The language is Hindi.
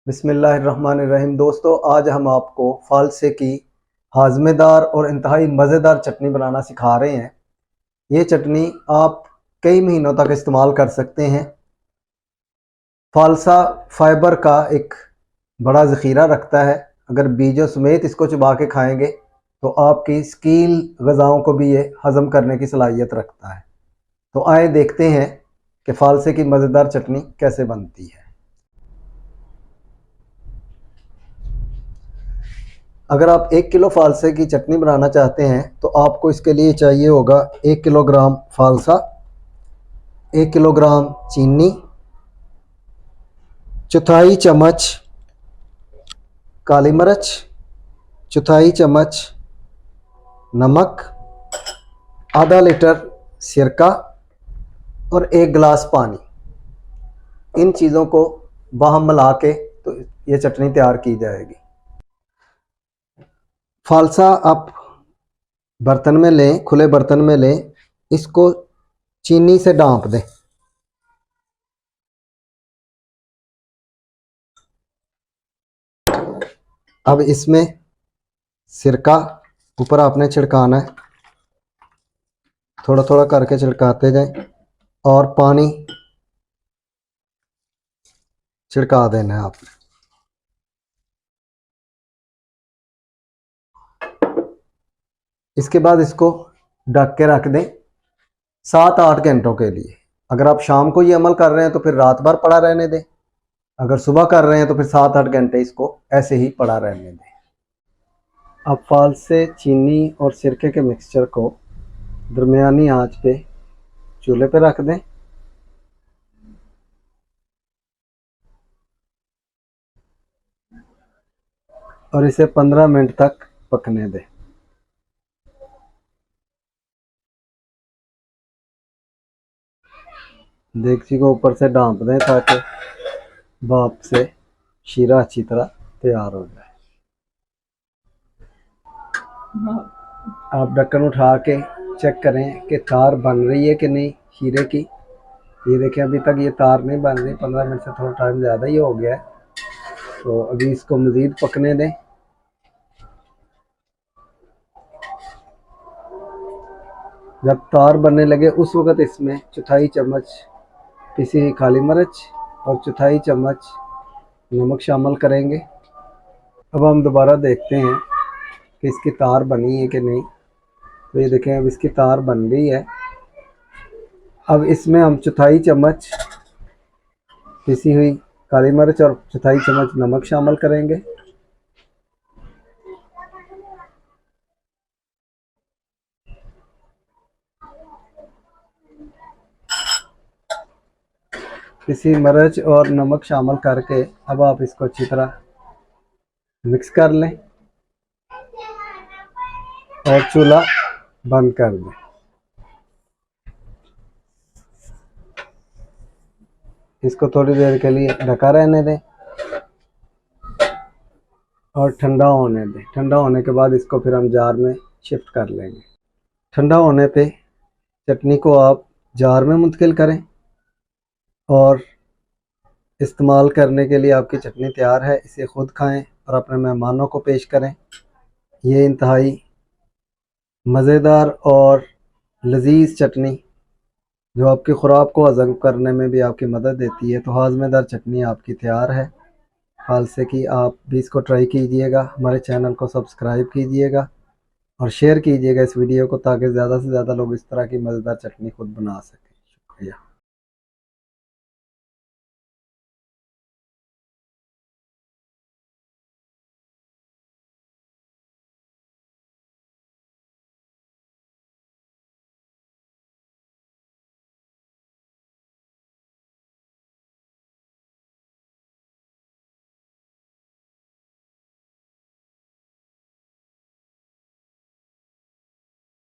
बिस्मिल्लाहिर्रहमानिर्रहीम। दोस्तों, आज हम आपको फालसे की हाजमेदार और इंतहाई मज़ेदार चटनी बनाना सिखा रहे हैं। ये चटनी आप कई महीनों तक इस्तेमाल कर सकते हैं। फालसा फाइबर का एक बड़ा ज़ख़ीरा रखता है। अगर बीजों समेत इसको चबा के खाएंगे तो आपकी स्कील ग़िज़ाओं को भी ये हज़म करने की सलाहियत रखता है। तो आए देखते हैं कि फालसे की मज़ेदार चटनी कैसे बनती है। अगर आप 1 किलो फालसे की चटनी बनाना चाहते हैं तो आपको इसके लिए चाहिए होगा 1 किलोग्राम फालसा, 1 किलोग्राम चीनी, चौथाई चम्मच काली मिर्च, चौथाई चम्मच नमक, आधा लीटर सिरका और 1 गिलास पानी। इन चीज़ों को बाहम मिला के तो ये चटनी तैयार की जाएगी। फालसा आप बर्तन में लें, खुले बर्तन में लें, इसको चीनी से डांप दें। अब इसमें सिरका ऊपर आपने छिड़काना है, थोड़ा थोड़ा करके छिड़काते जाएं और पानी छिड़का देना है आपने। इसके बाद इसको ढक के रख दें 7-8 घंटों के लिए। अगर आप शाम को ये अमल कर रहे हैं तो फिर रात भर पड़ा रहने दें। अगर सुबह कर रहे हैं तो फिर 7-8 घंटे इसको ऐसे ही पड़ा रहने दें। अब फालसे, चीनी और सिरके के मिक्सचर को दरमियानी आंच पे चूल्हे पे रख दें। और इसे 15 मिनट तक पकने दें। देगची को ऊपर से ढांप दें ताकि भाप से शीरा अच्छी तरह तैयार हो जाए। आप ढक्कन उठा के चेक करें कि तार बन रही है कि नहीं शीरे की। ये देखें, अभी तक ये तार नहीं बन रही। 15 मिनट से थोड़ा टाइम ज़्यादा ही हो गया है, तो अभी इसको मज़ीद पकने दें। जब तार बनने लगे उस वक़्त इसमें चौथाई चम्मच पिसी हुई काली मिर्च और चौथाई चम्मच नमक शामिल करेंगे। अब हम दोबारा देखते हैं कि इसकी तार बनी है कि नहीं। तो ये देखें, अब इसकी तार बन गई है। अब इसमें हम चौथाई चम्मच पिसी हुई काली मिर्च और चौथाई चम्मच नमक शामिल करेंगे। पिसी मिर्च और नमक शामिल करके अब आप इसको अच्छी तरह मिक्स कर लें और चूल्हा बंद कर दें। इसको थोड़ी देर के लिए ढका रहने दें और ठंडा होने दें। ठंडा होने के बाद इसको फिर हम जार में शिफ्ट कर लेंगे। ठंडा होने पे चटनी को आप जार में मुंतकिल करें और इस्तेमाल करने के लिए आपकी चटनी तैयार है। इसे ख़ुद खाएं और अपने मेहमानों को पेश करें। ये इंतहाई मज़ेदार और लजीज चटनी जो आपकी ख़ुराक को हज़म करने में भी आपकी मदद देती है। तो हाज़मेदार चटनी आपकी तैयार है फालसे की। आप भी इसको ट्राई कीजिएगा। हमारे चैनल को सब्सक्राइब कीजिएगा और शेयर कीजिएगा इस वीडियो को, ताकि ज़्यादा से ज़्यादा लोग इस तरह की मज़ेदार चटनी खुद बना सकें। शुक्रिया।